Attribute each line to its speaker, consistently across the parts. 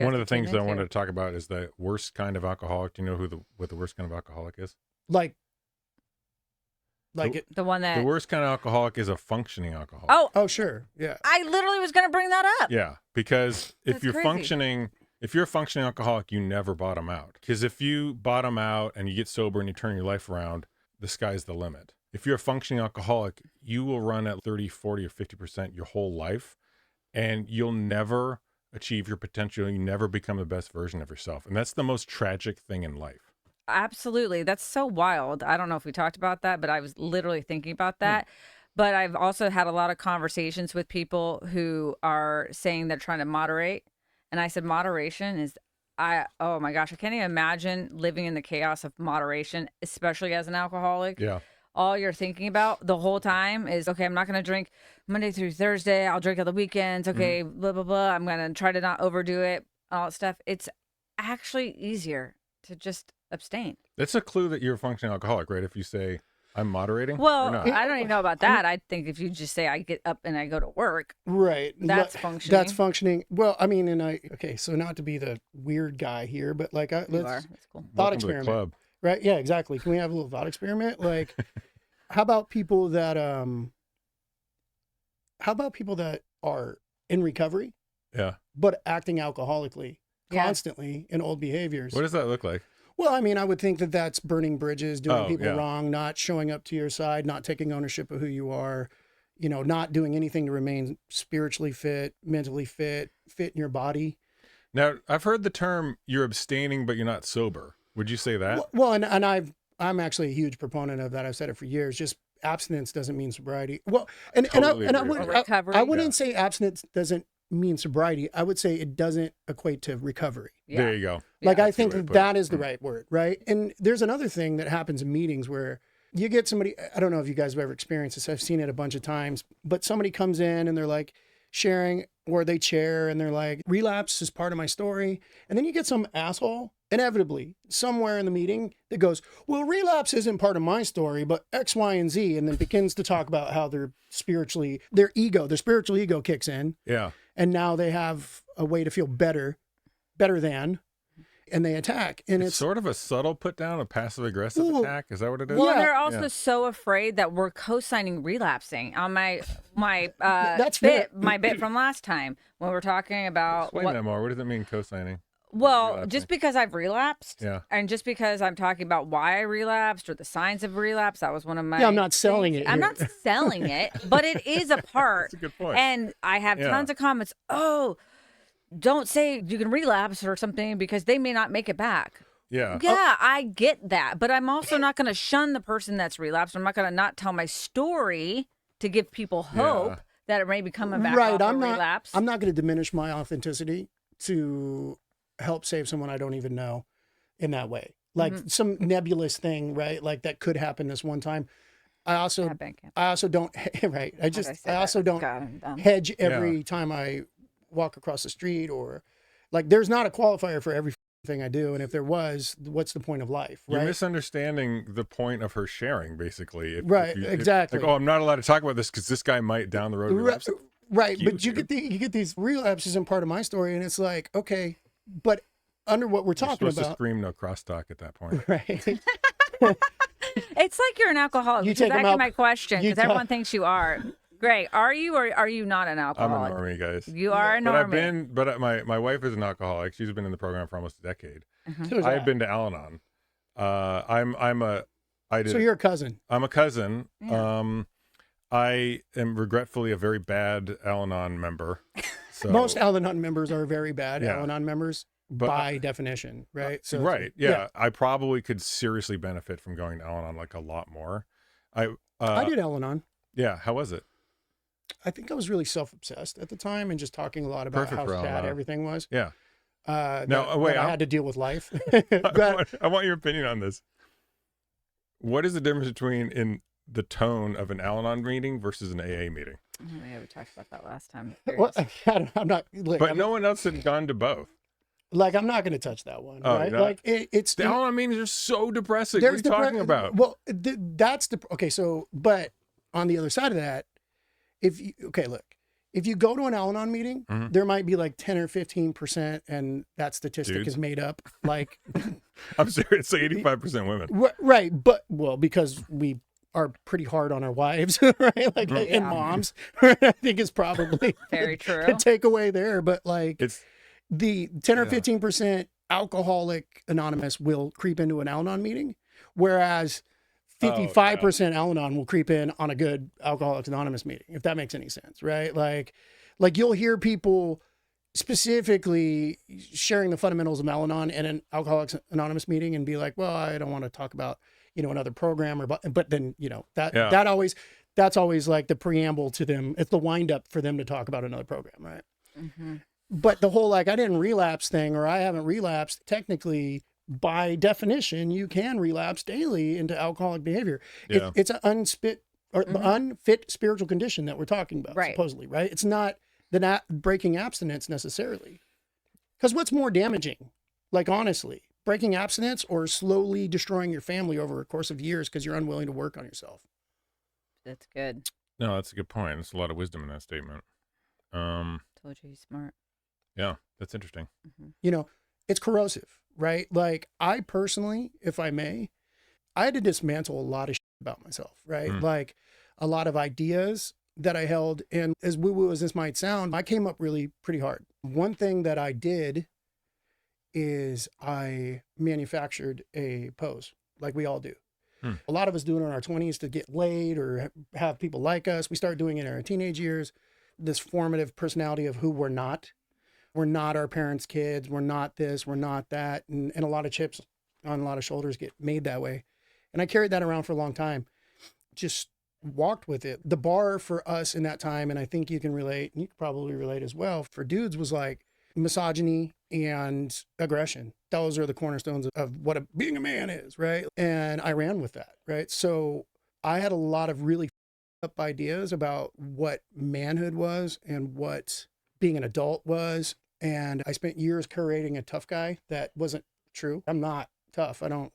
Speaker 1: One of the things that I wanted to talk about is the worst kind of alcoholic. Do you know what the worst kind of alcoholic is?
Speaker 2: Like
Speaker 1: The
Speaker 3: one that
Speaker 1: the worst kind of alcoholic is a functioning alcoholic.
Speaker 2: Oh, sure. Yeah.
Speaker 3: I literally was going to bring that up.
Speaker 1: Yeah, because if
Speaker 3: That's
Speaker 1: you're
Speaker 3: crazy.
Speaker 1: if you're a functioning alcoholic, you never bottom out. Because if you bottom out and you get sober and you turn your life around, the sky's the limit. If you're a functioning alcoholic, you will run at 30, 40, or 50% your whole life, and you'll never achieve your potential. You never become the best version of yourself. And that's the most tragic thing in life.
Speaker 3: Absolutely. That's so wild. I don't know if we talked about that, but I was literally thinking about that. But I've also had a lot of conversations with people who are saying they're trying to moderate. And I said, moderation is, oh my gosh, I can't even imagine living in the chaos of moderation, especially as an alcoholic.
Speaker 1: Yeah.
Speaker 3: All you're thinking about the whole time is, okay, I'm not going to drink Monday through Thursday. I'll drink on the weekends. Okay, blah, blah, blah. I'm going to try to not overdo it, all that stuff. It's actually easier to just abstain.
Speaker 1: That's a clue that you're a functioning alcoholic, right? If you say, I'm moderating.
Speaker 3: Well,
Speaker 1: or not.
Speaker 3: I don't even know about that. I think if you just say I get up and I go to work,
Speaker 2: Right.
Speaker 3: that's functioning.
Speaker 2: That's functioning. Well, I mean, okay, so not to be the weird guy here, but like,
Speaker 3: You are.
Speaker 2: let's
Speaker 3: That's cool.
Speaker 2: thought
Speaker 1: Welcome to the
Speaker 2: experiment.
Speaker 1: club.
Speaker 2: Right. Yeah, exactly. Can we have a little thought experiment? Like, how about people that are in recovery,
Speaker 1: Yeah.
Speaker 2: but acting alcoholically
Speaker 3: Yeah.
Speaker 2: constantly in old behaviors?
Speaker 1: What does that look like?
Speaker 2: Well, I mean, I would think that that's burning bridges, doing
Speaker 1: Oh,
Speaker 2: people
Speaker 1: yeah.
Speaker 2: wrong, not showing up to your side, not taking ownership of who you are, not doing anything to remain spiritually fit, mentally fit in your body.
Speaker 1: Now, I've heard the term you're abstaining, but you're not sober. Would you say that?
Speaker 2: Well, and I'm actually a huge proponent of that. I've said it for years. Just abstinence doesn't mean sobriety. Well, and
Speaker 1: Totally
Speaker 2: I
Speaker 1: agree with
Speaker 2: would
Speaker 1: that.
Speaker 2: I wouldn't say abstinence doesn't mean sobriety. I would say it doesn't equate to recovery.
Speaker 3: Yeah.
Speaker 1: There you go.
Speaker 2: Like,
Speaker 3: Yeah.
Speaker 2: I think
Speaker 1: That's a good way to
Speaker 2: that
Speaker 1: put it.
Speaker 2: is the right word, right? And there's another thing that happens in meetings where you get somebody, I don't know if you guys have ever experienced this, I've seen it a bunch of times, but somebody comes in and they're like sharing, or they share and they're like, relapse is part of my story. And then you get some asshole, inevitably, somewhere in the meeting that goes, well, relapse isn't part of my story, but X, Y, and Z, and then begins to talk about how their spiritual ego kicks in.
Speaker 1: Yeah.
Speaker 2: And now they have a way to feel better than, and they attack. And
Speaker 1: It's sort of a subtle put down, a passive aggressive
Speaker 2: Ooh.
Speaker 1: attack. Is that what it is?
Speaker 3: Well,
Speaker 2: Yeah.
Speaker 3: and they're also
Speaker 1: Yeah.
Speaker 3: so afraid that we're co-signing relapsing. On my
Speaker 2: That's fair.
Speaker 3: my bit from last time when we were talking about
Speaker 1: Explain that more. What does it mean, co-signing?
Speaker 3: well,
Speaker 1: relapsing?
Speaker 3: just because I've relapsed,
Speaker 1: Yeah.
Speaker 3: and just because I'm talking about why I relapsed or the signs of relapse, that was one of my.
Speaker 2: Yeah, I'm not selling
Speaker 3: things.
Speaker 2: it
Speaker 3: I'm
Speaker 2: here.
Speaker 3: not selling it, but it is a part.
Speaker 1: That's a good point.
Speaker 3: And I have
Speaker 1: Yeah.
Speaker 3: tons of comments. Oh, don't say you can relapse or something because they may not make it back.
Speaker 1: Yeah.
Speaker 3: Yeah, I get that, but I'm also not going to shun the person that's relapsed. I'm not going to not tell my story to give people hope
Speaker 1: Yeah.
Speaker 3: that it may be coming back
Speaker 2: Right,
Speaker 3: off
Speaker 2: I'm
Speaker 3: a
Speaker 2: not.
Speaker 3: relapse.
Speaker 2: I'm not going to diminish my authenticity to help save someone I don't even know in that way. Like some nebulous thing, right? Like that could happen this one time. I also don't right. I also don't hedge every time I walk across the street, or like there's not a qualifier for everything I do. And if there was, what's the point of life?
Speaker 1: You're
Speaker 2: Right.
Speaker 1: misunderstanding the point of her sharing, basically.
Speaker 2: Right, exactly.
Speaker 1: Like, oh, I'm not allowed to talk about this because this guy might down the road relapse.
Speaker 2: Right. But
Speaker 1: Cute,
Speaker 2: you get these relapses in part of my story, and it's like, okay, but under what we're
Speaker 1: You're
Speaker 2: talking
Speaker 1: supposed to
Speaker 2: about,
Speaker 1: scream no crosstalk at that point.
Speaker 2: right?
Speaker 3: It's like you're an alcoholic.
Speaker 2: You
Speaker 3: Which
Speaker 2: take
Speaker 3: is
Speaker 2: 'em
Speaker 3: actually
Speaker 2: out-
Speaker 3: my question,
Speaker 2: you
Speaker 3: because
Speaker 2: talk-
Speaker 3: everyone thinks you are. Greg, are you or are you not an
Speaker 1: I'm
Speaker 3: alcoholic?
Speaker 1: a normie, guys.
Speaker 3: You are a
Speaker 1: But
Speaker 3: normie.
Speaker 1: my wife is an alcoholic. She's been in the program for almost a decade.
Speaker 2: So is
Speaker 1: I've
Speaker 2: that.
Speaker 1: been to Al-Anon.
Speaker 2: So you're a cousin.
Speaker 1: I'm a cousin.
Speaker 3: Yeah.
Speaker 1: I am regretfully a very bad Al-Anon member. So,
Speaker 2: Most Al-Anon members are very bad
Speaker 1: Yeah.
Speaker 2: Al-Anon members
Speaker 1: But-
Speaker 2: by definition, right? So
Speaker 1: right. Yeah. I probably could seriously benefit from going to Al-Anon like a lot more.
Speaker 2: I did Al-Anon.
Speaker 1: Yeah. How was it?
Speaker 2: I think I was really self-obsessed at the time and just talking a lot about
Speaker 1: Perfect
Speaker 2: how
Speaker 1: for
Speaker 2: sad
Speaker 1: Al-Anon.
Speaker 2: everything was.
Speaker 1: Yeah.
Speaker 2: That
Speaker 1: wait,
Speaker 2: I
Speaker 1: I'm-
Speaker 2: had to deal with life.
Speaker 1: I want your opinion on this. What is the difference between in the tone of an Al-Anon meeting versus an AA meeting?
Speaker 3: Yeah, we talked about that last time.
Speaker 2: Well, I'm not. Look,
Speaker 1: But no one else had gone to both.
Speaker 2: I'm not going to touch that one.
Speaker 1: Oh,
Speaker 2: right?
Speaker 1: you're not?
Speaker 2: Like it's
Speaker 1: The Al-Anon meetings are so depressing. What are you talking about?
Speaker 2: Well, that's the okay. So, but on the other side of that, look, If you go to an Al-Anon meeting, there might be like 10 or 15%, and that statistic
Speaker 1: Dudes.
Speaker 2: is made up. Like,
Speaker 1: I'm serious. It's like 85% women.
Speaker 2: right. But, well, because we are pretty hard on our wives, right? Like, and moms, I think is probably
Speaker 3: Very true.
Speaker 2: a takeaway there. But like,
Speaker 1: It's
Speaker 2: the 10 or 15% alcoholic anonymous will creep into an Al-Anon meeting, whereas 55% Al-Anon will creep in on a good Alcoholics Anonymous meeting, if that makes any sense, right? Like you'll hear people specifically sharing the fundamentals of Al-Anon in an Alcoholics Anonymous meeting and be like, well, I don't want to talk about, another program but then, that's always like the preamble to them. It's the wind up for them to talk about another program, right?
Speaker 3: Mm-hmm.
Speaker 2: But the whole, like, I didn't relapse thing, or I haven't relapsed, technically, by definition, you can relapse daily into alcoholic behavior.
Speaker 1: Yeah.
Speaker 2: It's an unfit spiritual condition that we're talking about, supposedly, right? It's not breaking abstinence necessarily. Because what's more damaging, like, honestly, breaking abstinence or slowly destroying your family over a course of years because you're unwilling to work on yourself?
Speaker 3: That's good.
Speaker 1: No, that's a good point. There's a lot of wisdom in that statement.
Speaker 3: Told you he's smart.
Speaker 1: Yeah, that's interesting.
Speaker 3: Mm-hmm.
Speaker 2: It's corrosive, right? Like, I personally, if I may, I had to dismantle a lot of shit about myself, right? Like, a lot of ideas that I held, and as woo-woo as this might sound, I came up really pretty hard. One thing that I did is I manufactured a pose, like we all do. A lot of us do it in our 20s to get laid or have people like us. We start doing it in our teenage years. This formative personality of who we're not. We're not our parents' kids. We're not this. We're not that. And a lot of chips on a lot of shoulders get made that way. And I carried that around for a long time. Just walked with it. The bar for us in that time, and I think you can relate, and you can probably relate as well, for dudes was like misogyny and aggression. Those are the cornerstones of what being a man is, right? And I ran with that, right? So I had a lot of really up ideas about what manhood was and what being an adult was. And I spent years curating a tough guy that wasn't true. I'm not tough. I don't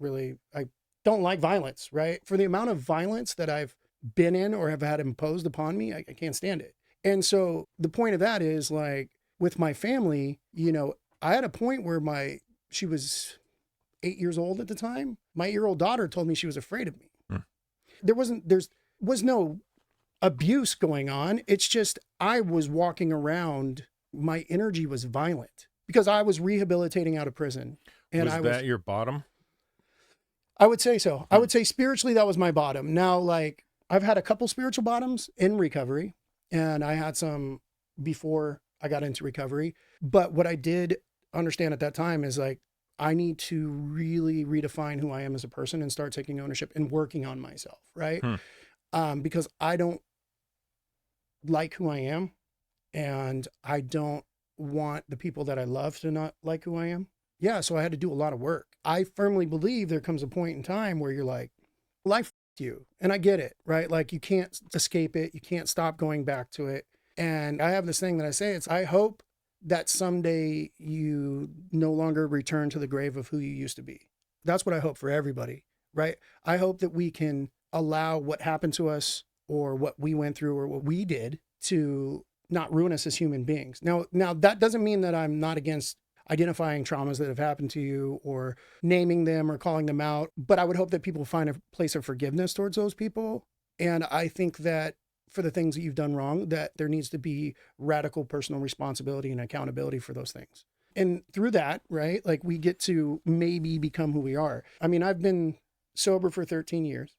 Speaker 2: like violence, right? For the amount of violence that I've been in or have had imposed upon me, I can't stand it. And so the point of that is, like, with my family, I had a point where she was 8 years old at the time. My 8-year-old daughter told me she was afraid of me. There was no abuse going on. It's just, I was walking around, my energy was violent because I was rehabilitating out of prison. And
Speaker 1: was that your bottom?
Speaker 2: I would say so. I would say spiritually, that was my bottom. Now, like, I've had a couple spiritual bottoms in recovery, and I had some before I got into recovery. But what I did understand at that time is, like, I need to really redefine who I am as a person and start taking ownership and working on myself, right? Because I don't like who I am, and I don't want the people that I love to not like who I am. Yeah, so I had to do a lot of work. I firmly believe there comes a point in time where you're like, life you. And I get it, right? Like, you can't escape it. You can't stop going back to it. And I have this thing that I say, I hope that someday you no longer return to the grave of who you used to be. That's what I hope for everybody, right? I hope that we can allow what happened to us or what we went through or what we did to not ruin us as human beings. Now that doesn't mean that I'm not against identifying traumas that have happened to you or naming them or calling them out, but I would hope that people find a place of forgiveness towards those people. And I think that for the things that you've done wrong, that there needs to be radical personal responsibility and accountability for those things. And through that, right, like, we get to maybe become who we are. I mean, I've been sober for 13 years.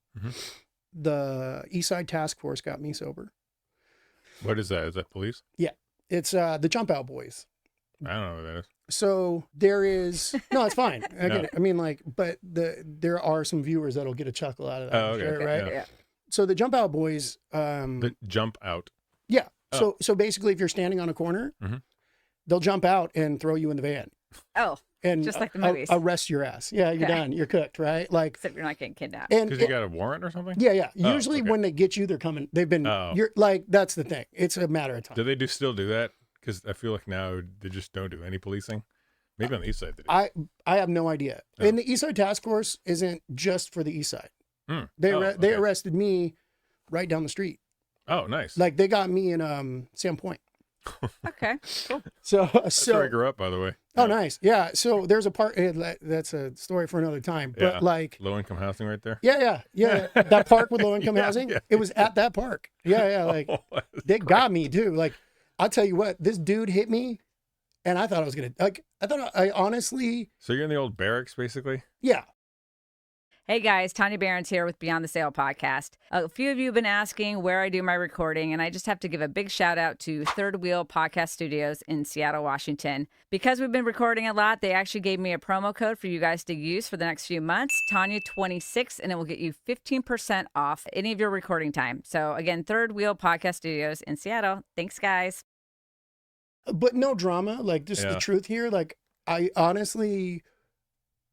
Speaker 2: The Eastside Task Force got me sober.
Speaker 1: What is that? Is that police?
Speaker 2: Yeah. It's the Jump Out Boys.
Speaker 1: I don't know what that is.
Speaker 2: So there is, no, it's fine. I get it. I mean, like, but there are some viewers that'll get a chuckle out of that.
Speaker 1: Oh, okay.
Speaker 2: Sure, right?
Speaker 3: Yeah.
Speaker 2: So the Jump Out Boys.
Speaker 1: The jump out.
Speaker 2: Yeah.
Speaker 1: Oh.
Speaker 2: So basically, if you're standing on a corner, they'll jump out and throw you in the van.
Speaker 3: Oh,
Speaker 2: And
Speaker 3: just like the movies.
Speaker 2: Arrest your ass. Yeah, you're done. You're cooked, right? Like,
Speaker 3: Except you're not getting kidnapped.
Speaker 1: Because you got a warrant or something?
Speaker 2: Yeah.
Speaker 1: Oh,
Speaker 2: Usually
Speaker 1: okay.
Speaker 2: when they get you, they're coming. They've been. You're like, that's the thing. It's a matter of time.
Speaker 1: Do they still do that? Because I feel like now they just don't do any policing. Maybe on the east side they do.
Speaker 2: I have no idea.
Speaker 1: Oh.
Speaker 2: And the Eastside Task Force isn't just for the East Side. They
Speaker 1: okay.
Speaker 2: arrested me right down the street.
Speaker 1: Oh, nice.
Speaker 2: Like, they got me in Sand Point.
Speaker 3: Okay, cool.
Speaker 1: That's where I grew up, by the way.
Speaker 2: Oh, nice. Yeah. So there's a part, that's a story for another time, but
Speaker 1: Yeah.
Speaker 2: like,
Speaker 1: Low income housing right there.
Speaker 2: yeah. That park with low income housing,
Speaker 1: yeah.
Speaker 2: it was at that park. Yeah. Like,
Speaker 1: That's
Speaker 2: they
Speaker 1: great.
Speaker 2: got me too. Like, I'll tell you what, this dude hit me and I thought I was going to, like, I honestly,
Speaker 1: So you're in the old barracks, basically?
Speaker 2: yeah.
Speaker 3: Hey guys, Tanya Barrans here with Beyond the Sale podcast. A few of you have been asking where I do my recording, and I just have to give a big shout out to Third Wheel Podcast Studios in Seattle, Washington. Because we've been recording a lot, they actually gave me a promo code for you guys to use for the next few months, Tanya26, and it will get you 15% off any of your recording time. So again, Third Wheel Podcast Studios in Seattle. Thanks, guys.
Speaker 2: But no drama. Like, just the truth here. Like, I honestly,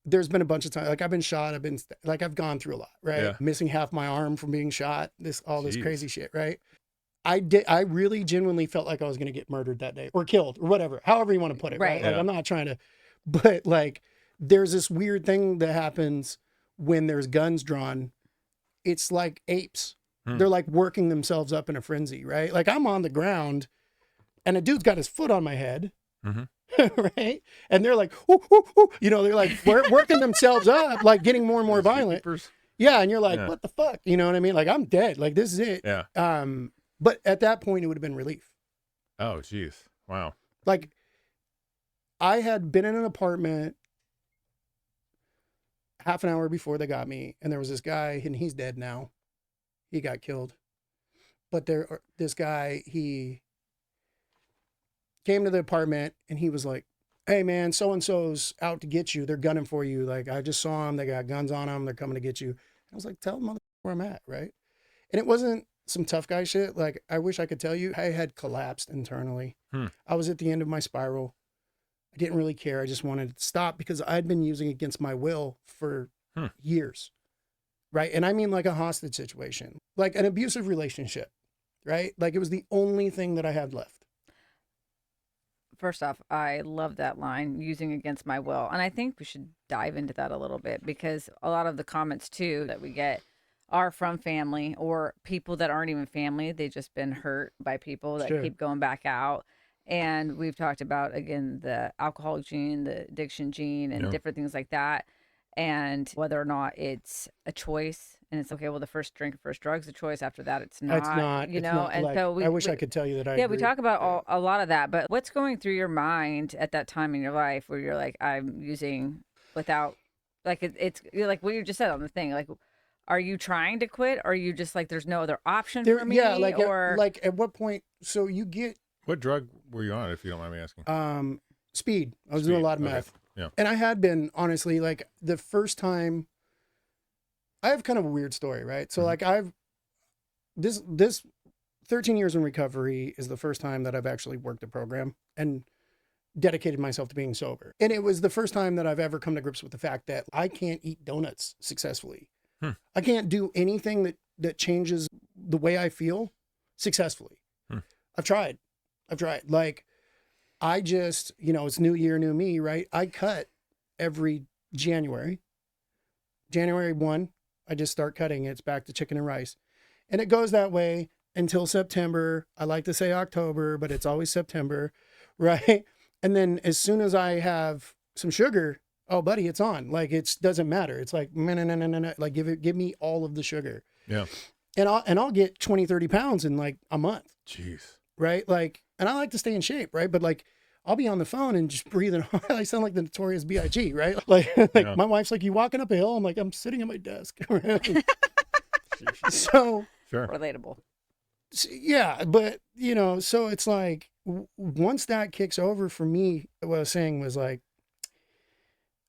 Speaker 2: there's been a bunch of times, like I've been shot. I've gone through a lot, right?
Speaker 1: Yeah.
Speaker 2: Missing half my arm from being shot, this
Speaker 1: Jeez.
Speaker 2: crazy shit, right? I really genuinely felt like I was going to get murdered that day or killed or whatever, however you want to put it. Right.
Speaker 3: Right.
Speaker 2: Like,
Speaker 1: Yeah.
Speaker 2: I'm not trying to, but like, there's this weird thing that happens when there's guns drawn. It's like apes. They're like working themselves up in a frenzy, right? Like, I'm on the ground and a dude's got his foot on my head. Right. And they're like, ooh, ooh, ooh. You know, they're like working themselves up, like getting more and more violent. Yeah. And you're like, what the fuck? You know what I mean? Like, I'm dead. Like, this is it.
Speaker 1: Yeah.
Speaker 2: But at that point, it would have been relief.
Speaker 1: Oh, geez. Wow.
Speaker 2: Like, I had been in an apartment half an hour before they got me, and there was this guy, and he's dead now. He got killed. But this guy, he came to the apartment, and he was like, hey, man, so-and-so's out to get you. They're gunning for you. Like, I just saw them. They got guns on them. They're coming to get you. I was like, tell them where I'm at, right? And it wasn't some tough guy shit. Like, I wish I could tell you, I had collapsed internally. I was at the end of my spiral. I didn't really care. I just wanted to stop because I'd been using against my will for years. Right. And I mean, like a hostage situation, like an abusive relationship, right? Like, it was the only thing that I had left.
Speaker 3: First off, I love that line, using against my will. And I think we should dive into that a little bit, because a lot of the comments too that we get are from family or people that aren't even family. They've just been hurt by people that keep going back out. And we've talked about, again, the alcoholic gene, the addiction gene, and different things like that. And whether or not it's a choice, and it's okay, well, the first drink, first drug's a choice. After that, it's not.
Speaker 2: It's not.
Speaker 3: You
Speaker 2: It's
Speaker 3: know,
Speaker 2: not,
Speaker 3: and
Speaker 2: like,
Speaker 3: so
Speaker 2: I wish I could tell you that I
Speaker 3: Yeah,
Speaker 2: agree.
Speaker 3: we talk about a lot of that, but what's going through your mind at that time in your life where you're like, I'm using without, like, it's you're like what you just said on the thing, like, are you trying to quit, or are you just like, there's no other option for me?
Speaker 2: Yeah, like,
Speaker 3: or
Speaker 2: like at what point? So you get
Speaker 1: What drug were you on, if you don't mind me asking?
Speaker 2: speed. I was doing a lot of meth.
Speaker 1: Yeah.
Speaker 2: And I had been, honestly, like, the first time, I have kind of a weird story, right? So like, this 13 years in recovery is the first time that I've actually worked a program and dedicated myself to being sober. And it was the first time that I've ever come to grips with the fact that I can't eat donuts successfully. I can't do anything that changes the way I feel successfully. I've tried. Like, I just, you know, it's new year, new me, right? I cut every January 1, I just start cutting. It's back to chicken and rice. And it goes that way until September. I like to say October, but it's always September, right? And then as soon as I have some sugar, oh, buddy, it's on. Like, it doesn't matter. It's like, no. Like, give me all of the sugar.
Speaker 1: Yeah.
Speaker 2: And I'll get 20, 30 pounds in like a month.
Speaker 1: Jeez.
Speaker 2: Right. Like, and I like to stay in shape. Right. But like, I'll be on the phone and just breathing. I sound like the Notorious B.I.G. Right. Like, my wife's like, you walking up a hill? I'm like, I'm sitting at my desk. So
Speaker 1: Sure.
Speaker 3: relatable.
Speaker 2: Yeah. But, you know, so it's like, once that kicks over for me, what I was saying was like,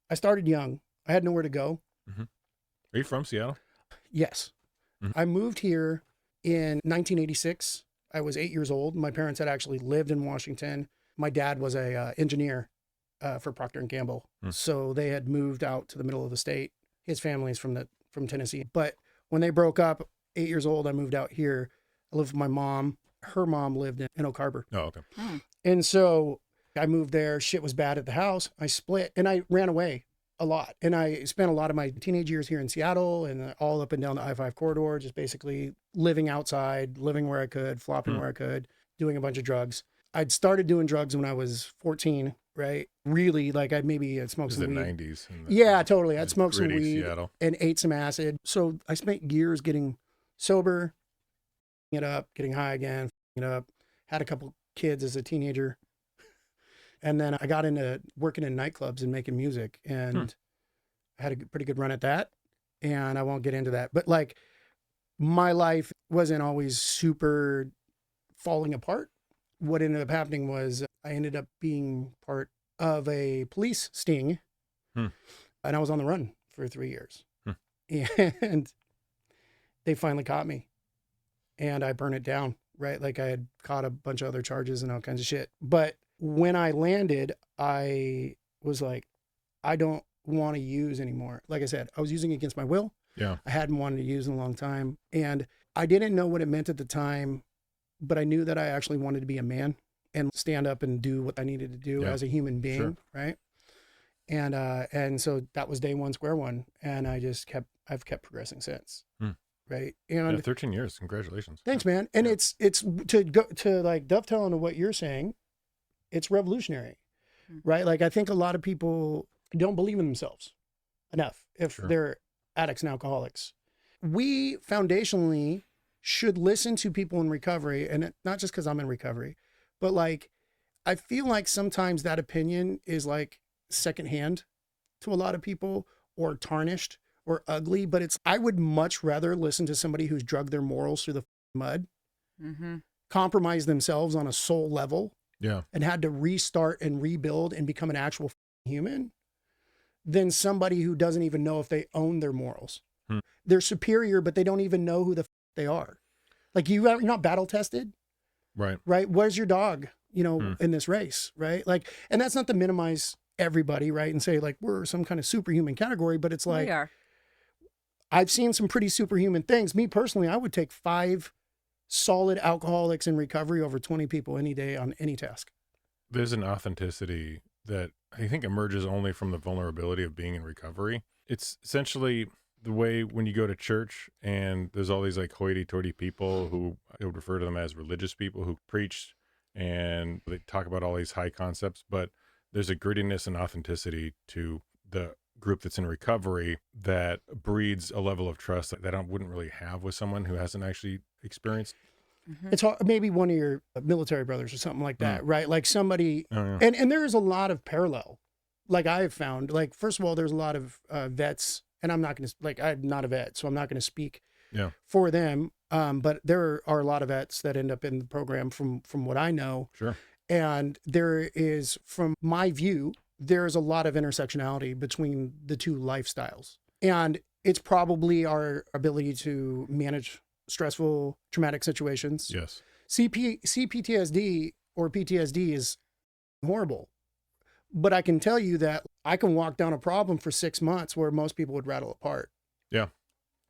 Speaker 2: I started young. I had nowhere to go.
Speaker 1: Are you from Seattle?
Speaker 2: Yes. I moved here in 1986. I was 8 years old. My parents had actually lived in Washington. My dad was a engineer for Procter & Gamble. So they had moved out to the middle of the state. His family's from Tennessee. But when they broke up, 8 years old, I moved out here. I lived with my mom. Her mom lived in Oak Harbor.
Speaker 1: Oh, okay.
Speaker 2: And so I moved there. Shit was bad at the house. I split and I ran away a lot. And I spent a lot of my teenage years here in Seattle and all up and down the I-5 corridor, just basically living outside, living where I could, flopping where I could, doing a bunch of drugs. I'd started doing drugs when I was 14, right? Really, like I'd smoked
Speaker 1: This is
Speaker 2: some
Speaker 1: the
Speaker 2: weed.
Speaker 1: 90s.
Speaker 2: Yeah, totally. I'd smoked some
Speaker 1: Gritty
Speaker 2: weed
Speaker 1: Seattle.
Speaker 2: and ate some acid. So I spent years getting sober, it up, getting high again, it up. Had a couple kids as a teenager. And then I got into working in nightclubs and making music, and I had a pretty good run at that. And I won't get into that. But like my life wasn't always super falling apart. What ended up happening was I ended up being part of a police sting, and I was on the run for 3 years. And they finally caught me, and I burned it down, right? Like I had caught a bunch of other charges and all kinds of shit. But when I landed, I was like, I don't want to use anymore. Like I said, I was using against my will.
Speaker 1: Yeah.
Speaker 2: I hadn't wanted to use in a long time. And I didn't know what it meant at the time, but I knew that I actually wanted to be a man and stand up and do what I needed to do as a human being.
Speaker 1: Sure.
Speaker 2: Right. And so that was day one, square one. And I've kept progressing since. Right. And
Speaker 1: 13 years. Congratulations.
Speaker 2: thanks, man. And it's to go to like dovetail into what you're saying. It's revolutionary, right? Like I think a lot of people don't believe in themselves enough if they're addicts and alcoholics. We foundationally should listen to people in recovery, and not just because I'm in recovery, but like I feel like sometimes that opinion is like secondhand to a lot of people, or tarnished or ugly. But I would much rather listen to somebody who's drugged their morals through the mud, compromised themselves on a soul level, and had to restart and rebuild and become an actual human, than somebody who doesn't even know if they own their morals. They're superior, but they don't even know who the they are. Like you're not battle tested, right? Where's your dog, in this race, right? Like, and that's not to minimize everybody, right? And say like we're some kind of superhuman category, but it's like,
Speaker 3: we are.
Speaker 2: I've seen some pretty superhuman things. Me personally, I would take 5 solid alcoholics in recovery over 20 people any day on any task.
Speaker 1: There's an authenticity that I think emerges only from the vulnerability of being in recovery. It's essentially the way when you go to church and there's all these like hoity-toity people who I would refer to them as religious people who preach and they talk about all these high concepts, but there's a grittiness and authenticity to the group that's in recovery that breeds a level of trust that I wouldn't really have with someone who hasn't actually experienced.
Speaker 2: It's hard, maybe one of your military brothers or something like that, right? Like somebody, and there's a lot of parallel. Like I have found, like, first of all, there's a lot of vets, and I'm not going to, like, I'm not a vet, so I'm not going to speak for them. But there are a lot of vets that end up in the program from what I know.
Speaker 1: Sure.
Speaker 2: And there is, from my view, there's a lot of intersectionality between the two lifestyles. And it's probably our ability to manage stressful, traumatic situations.
Speaker 1: Yes.
Speaker 2: CPTSD or PTSD is horrible. But I can tell you that I can walk down a problem for 6 months where most people would rattle apart.
Speaker 1: Yeah.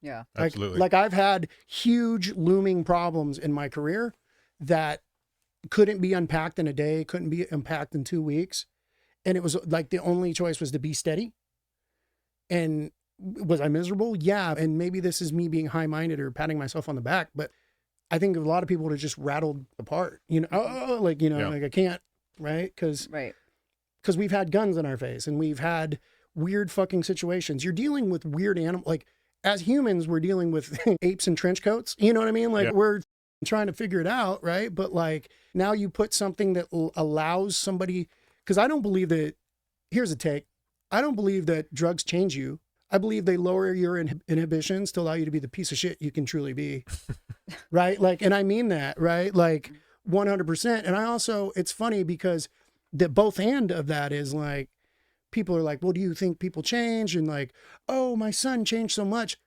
Speaker 3: Yeah.
Speaker 1: Absolutely.
Speaker 2: Like I've had huge looming problems in my career that couldn't be unpacked in a day, couldn't be unpacked in 2 weeks. And it was like the only choice was to be steady. And was I miserable? Yeah. And maybe this is me being high-minded or patting myself on the back, but I think a lot of people would have just rattled apart, like I can't, right? Because we've had guns in our face and we've had weird fucking situations. You're dealing with weird animals. Like as humans, we're dealing with apes in trench coats. You know what I mean? Like we're trying to figure it out, right? But like now you put something that allows somebody, because I don't believe that, here's a take. I don't believe that drugs change you. I believe they lower your inhibitions to allow you to be the piece of shit you can truly be. Right? Like, and I mean that, right? Like 100%. And I also, it's funny because the both end of that is like, people are like, well, do you think people change? And like, oh, my son changed so much.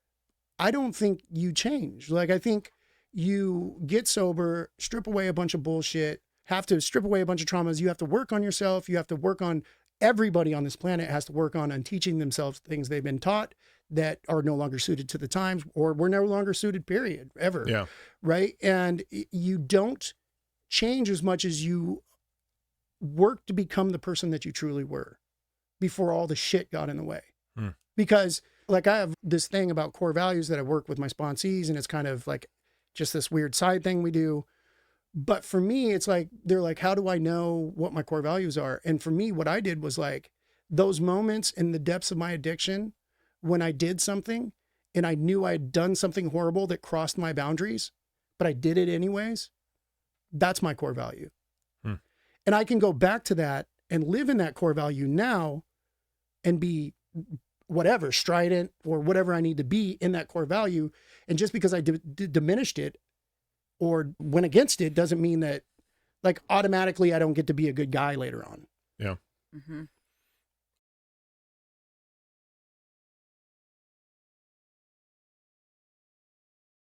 Speaker 2: I don't think you change. Like, I think you get sober, strip away a bunch of bullshit, have to strip away a bunch of traumas. You have to work on yourself. You have to work on, everybody on this planet has to work on teaching themselves things they've been taught that are no longer suited to the times, or were no longer suited, period, ever.
Speaker 1: Yeah.
Speaker 2: Right. And you don't change as much as you work to become the person that you truly were before all the shit got in the way. Because like I have this thing about core values that I work with my sponsees, and it's kind of like just this weird side thing we do. But for me, it's like, they're like, how do I know what my core values are? And for me, what I did was like those moments in the depths of my addiction when I did something and I knew I had done something horrible that crossed my boundaries, but I did it anyways. That's my core value. And I can go back to that and live in that core value now and be whatever, strident or whatever I need to be in that core value. And just because I diminished it or went against it doesn't mean that like automatically I don't get to be a good guy later on.
Speaker 1: Yeah.